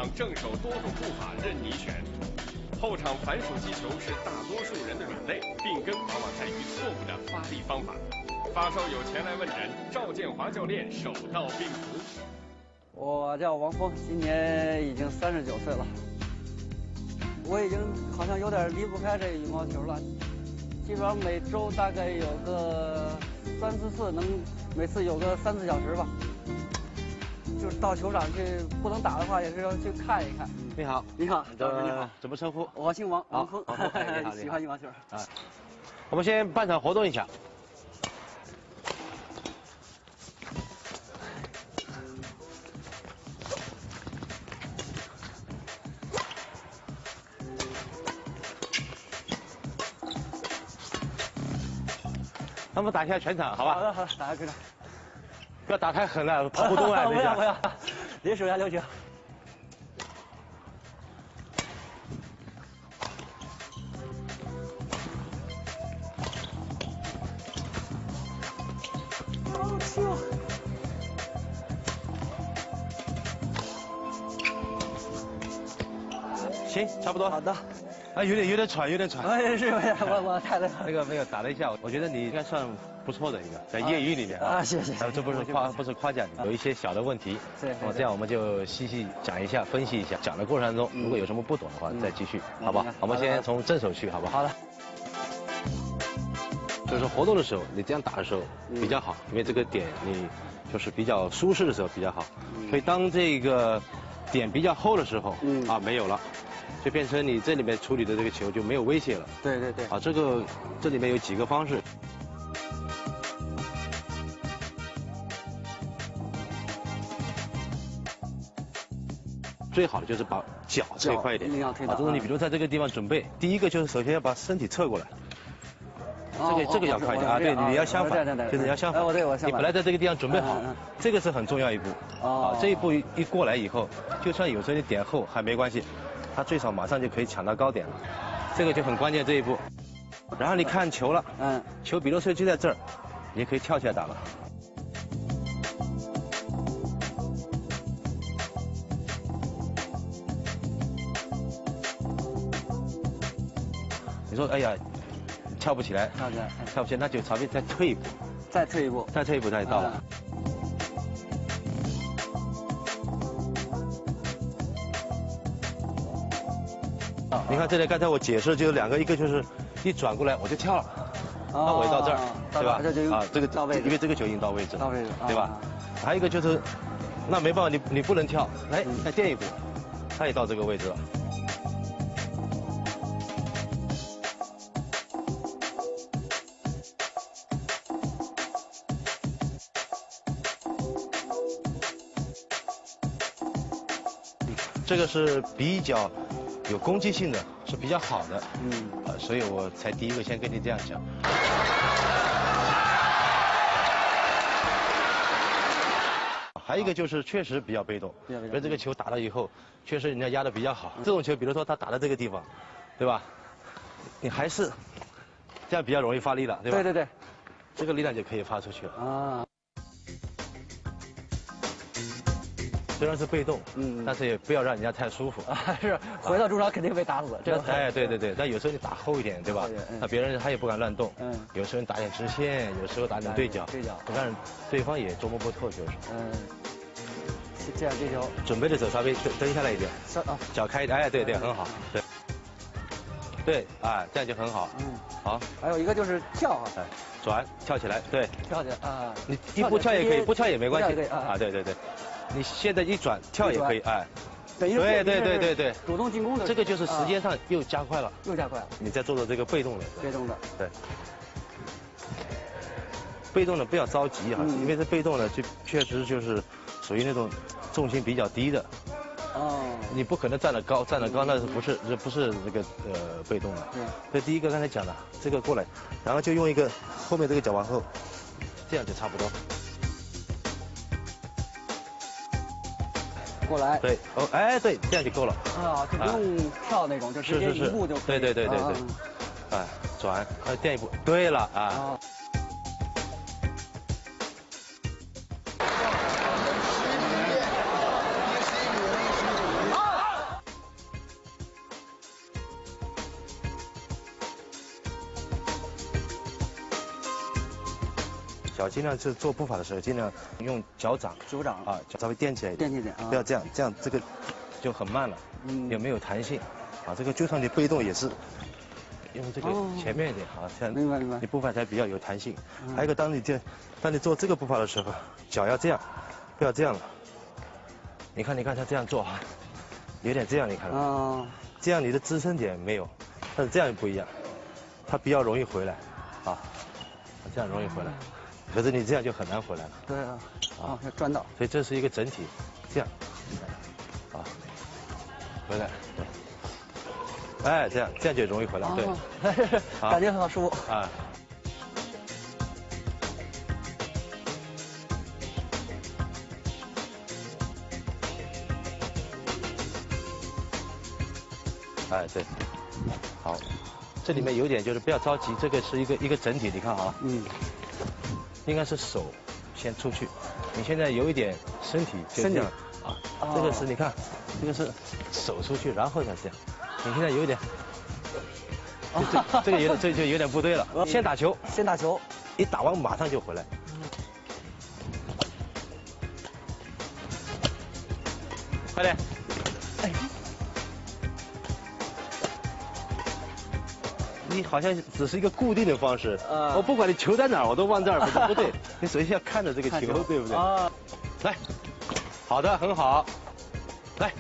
场正手多种步法任你选。后场反手击球是大多数人的软肋，病根往往在于错误的发力方法。发烧友前来问诊，赵建华教练手到病除。我叫王峰，今年已经39岁了。我已经好像有点离不开这羽毛球了，基本上每周大概有个3、4次，每次有个3、4小时吧。就是到球场去，不能打的话，也是要去看一看。你好，你好，赵师你好，怎么称呼？我姓王，王峰。你好，喜欢羽毛球。啊，我们先半场活动一下。那么打一下全场，好吧？好的，好的，打下全场。不要打太狠了，跑不动啊！不要，别手下留情。行，差不多。好的。啊，有点喘。哎，是我太累了。那个打了一下，我觉得你应该算不错的一个，在业余里面啊，谢谢。这不是夸奖你，有一些小的问题。对。那么这样我们就细讲一下，分析一下。讲的过程中，如果有什么不懂的话，再继续，好不好？我们先从正手去，好不好？好的。所以说活动的时候，你这样打的时候比较好，因为这个点你就是比较舒适的时候比较好。所以当这个点比较厚的时候，没有了。就变成你这里面处理的这个球就没有威胁了。对。啊，这里面有几个方式。最好的就是把脚推快一点。啊，就是你比如在这个地方准备，第一个就是首先要把身体侧过来。这个要快一点啊，对，你要相反，就是你要相反。你本来在这个地方准备好，这个是很重要一步。啊，这一步一过来以后，就算有时候你点厚还没关系。他最少马上就可以抢到高点了，这个就很关键这一步。然后你看球了，球比如说就在这儿，你可以跳起来打了。你说哎呀，跳不起来，那就稍微再退一步，再退一步，再到了。你看这里刚才我解释就有两个，一个就是一转过来我就跳了，那我就到这儿，对吧？啊，这个因为这个球已经到位置了，对吧？还有一个就是，那没办法，你不能跳，来再垫一步，它也到这个位置了。这个是比较有攻击性的，是比较好的，所以我才第一个先跟你这样讲。还有一个就是确实比较被动，比如这个球打了以后，确实人家压的比较好。这种球，比如说他打到这个地方，对吧？你还是这样比较容易发力了，对吧？对。这个力量就可以发出去了。啊。虽然是被动，但是也不要让人家太舒服。是，回到中场肯定被打死。哎，对，但有时候你打厚一点，对吧？那别人他也不敢乱动。有时候你打点直线，有时候打点对角，让对方也捉摸不透，就是。这样接球。准备的时候稍微蹬下来一点，脚开一点，哎，对，很好，对，哎，这样就很好。好。还有一个就是跳啊，转跳起来，对。跳起来啊！你一步跳也可以，不跳也没关系啊，对。你现在一转跳也可以，哎，对，主动进攻的，这个就是时间上又加快了，你在做的这个被动的，对，被动的不要着急啊，因为这被动的就确实就是属于那种重心比较低的，你不可能站得高，那是不是那个被动的，这第一个刚才讲的这个过来，然后就用一个后面这个脚往后，这样就差不多。过来，对，对，这样就够了。啊，就不用跳那种，就直接一步就可以。对，哎，转，垫一步。对了啊。脚尽量是做步法的时候，尽量用脚掌啊，稍微垫起来一点，不要这样，这样这个就很慢了，也没有弹性。啊，这个就算你被动也是用这个前面一点啊，这样明白明白，你步伐才比较有弹性。还有一个，当你做这个步伐的时候，脚要这样，不要这样了。你看他这样做啊，有点这样，你看到这样你的支撑点没有，但是这样不一样，它比较容易回来啊，这样容易回来，可是你这样就很难回来了。对啊，要转到。所以这是一个整体，这样啊，回来。哎，这样就容易回来，对，感觉很好舒服啊。哎，对，好，这里面有点就是不要着急，这个是一个整体，你看啊，应该是手先出去，你现在有一点身体就这样啊，这个是你看，这个是手出去，然后再这样。你现在有点，这个就有点不对了。先打球，一打完马上就回来。快点！哎，你好像只是一个固定的方式。我不管你球在哪儿，我都往这儿，不对。你首先要看着这个球，对不对？来，好的，很好。来，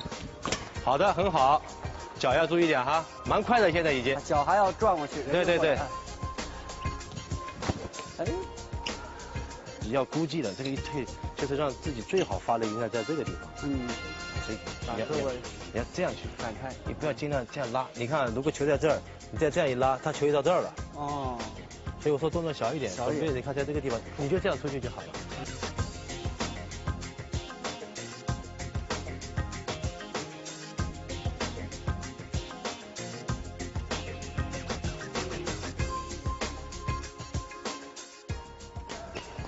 好的，很好。脚要注意点哈，蛮快的，现在已经。脚还要转过去。对。哎，你要估计的，这个一退就是让自己最好发力应该在这个地方。所以你要这样去反开，你不要尽量这样拉。你看，如果球在这儿，你再这样一拉，它球就到这儿了。所以我说动作小一点，准备你看在这个地方，你就这样出去就好了。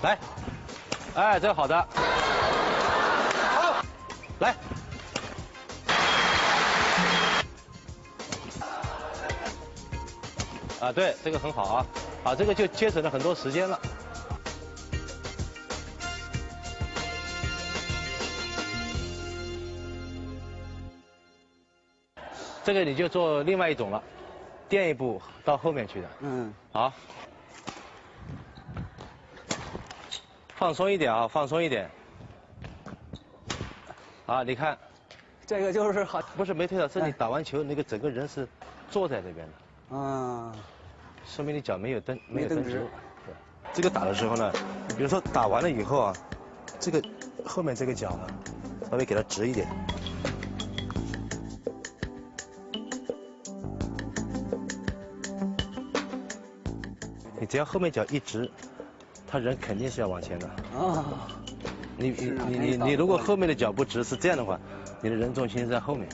来，哎，这个好的，好，来，啊，对，这个很好啊，啊，这个就节省了很多时间了。这个你就做另外一种了，垫一步到后面去的。好。放松一点啊，放松一点。啊，你看，这个就是好，不是没推倒，是你打完球那个整个人是坐在那边的。说明你脚没有蹬直。对，这个打的时候呢，比如说打完了以后啊，这个后面这个脚呢，稍微给它直一点。你只要后面脚一直。他人肯定是要往前的你如果后面的脚不直是这样的话，你的人重心是在后面。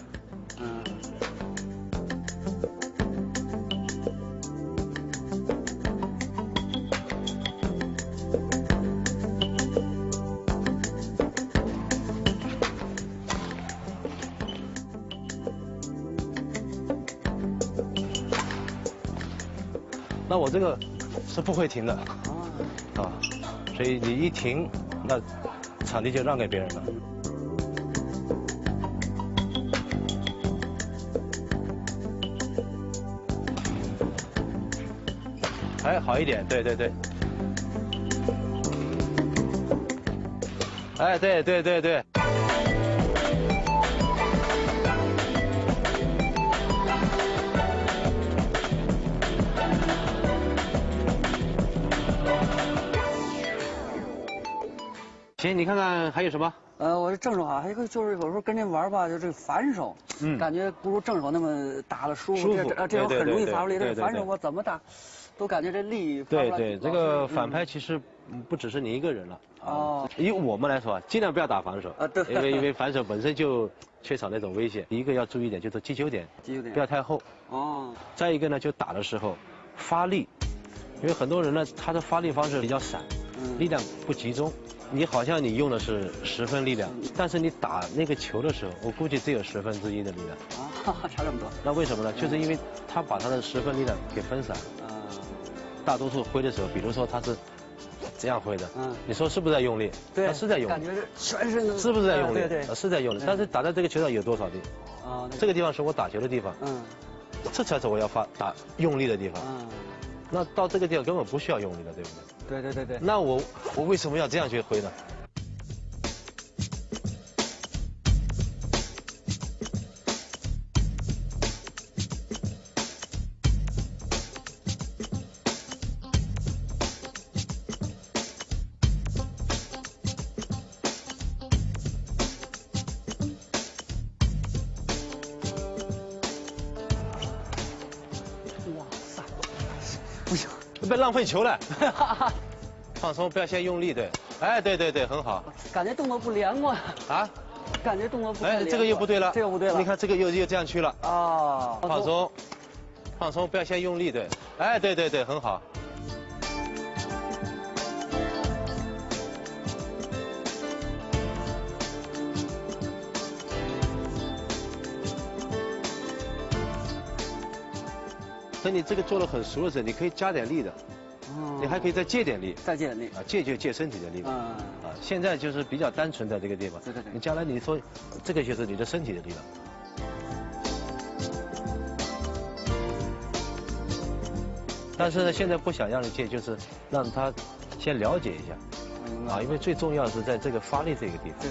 那我这个是不会停的。所以你一停，那场地就让给别人了。哎，好一点，对。哎，对。行，你看看还有什么？我是正手哈，还有一个就是有时候跟人玩吧，就这个反手，感觉不如正手那么打的舒服。这种很容易发出力，这反手我怎么打，都感觉这力。对，这个反拍其实不只是你一个人了。以我们来说啊，尽量不要打反手。对。因为反手本身就缺少那种危险。一个要注意点，就是击球点不要太厚。再一个呢，就打的时候发力，因为很多人呢，他的发力方式比较散，力量不集中。你好像你用的是10分力量，但是你打那个球的时候，我估计只有1/10的力量。差这么多。那为什么呢？就是因为他把他的10分力量给分散了。大多数挥的时候，比如说他是这样挥的，你说是不是在用力？对，他是在用力，感觉是全身是不是在用力？对，是在用力。但是打在这个球上有多少力？这个地方是我打球的地方，这才是我要打用力的地方，那到这个地方根本不需要用力的，对不对？对。那我为什么要这样去挥呢？不行，别浪费球了。放松，不要先用力，对。哎，对，很好。感觉动作不连贯。啊？感觉动作不连贯。哎，这个又不对了。这个不对了。你看这个又这样去了。啊。放松，不要先用力，对。哎，对，很好。等你这个做得很熟的时候，你可以加点力的，你还可以再借点力，再借点力啊，借就借身体的力量，啊，现在就是比较单纯的这个地方，对，你将来你说这个就是你的身体的力量，但是呢，现在不想让你借，就是让他先了解一下，啊，因为最重要是在这个发力这个地方。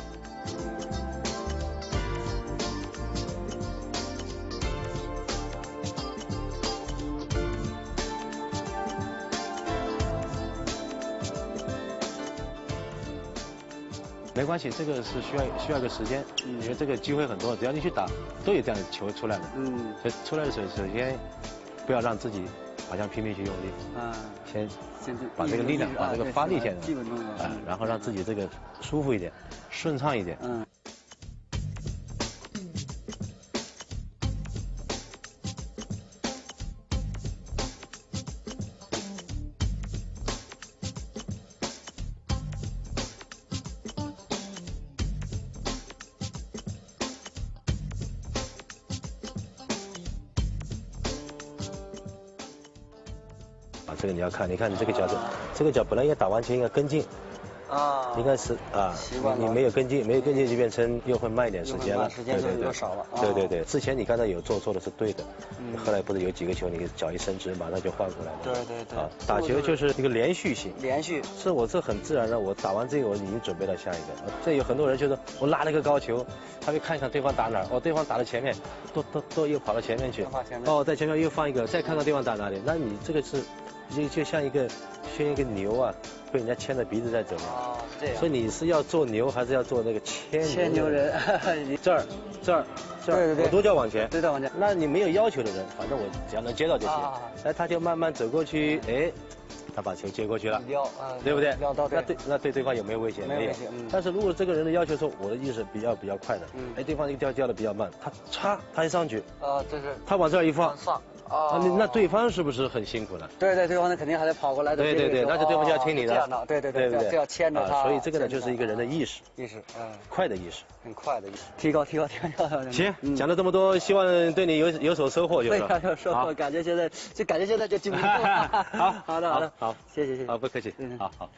没关系，这个是需要个时间，因为这个机会很多，只要你去打，都有这样的球出来的。所以出来的时候，首先不要让自己好像拼命去用力，先把这个力量，把这个发力先，然后让自己这个舒服一点，顺畅一点。这个你要看，你看你这个脚这个脚本来应该打完球应该跟进，应该是你没有跟进，就变成又会慢一点时间了，对，少了。对，之前你刚才有做的是对的，后来不是有几个球你脚一伸直，马上就换过来了。对。打球就是一个连续性，是我这很自然的，我打完这个我已经准备了下一个。这有很多人就是我拉了个高球，他就看一看对方打哪儿，对方打到前面，都又跑到前面去，在前面又放一个，再看看对方打哪里，那你这个是。就像一个牛啊，被人家牵着鼻子在走。这样。所以你是要做牛，还是要做那个牵牛人？这儿，对，我都叫往前。对，往前。那你没有要求的人，反正我只要能接到就行。哎，他就慢慢走过去，哎，他把球接过去了，对不对？撩到对。那对对方有没有危险？没有。但是如果这个人的要求说，我的意识比较快的，哎，对方一个掉的比较慢，他一上去，这是他往这儿一放。那对方是不是很辛苦呢？对，对方肯定还得跑过来。对，那就对方就要听你的。对，就要牵着他。所以这个呢，就是一个人的意识，快的意识，很快的意识，提高。行，讲了这么多，希望对你有所收获，就是。有收获，感觉现在就进步了。好，好，谢谢。好，不客气。好。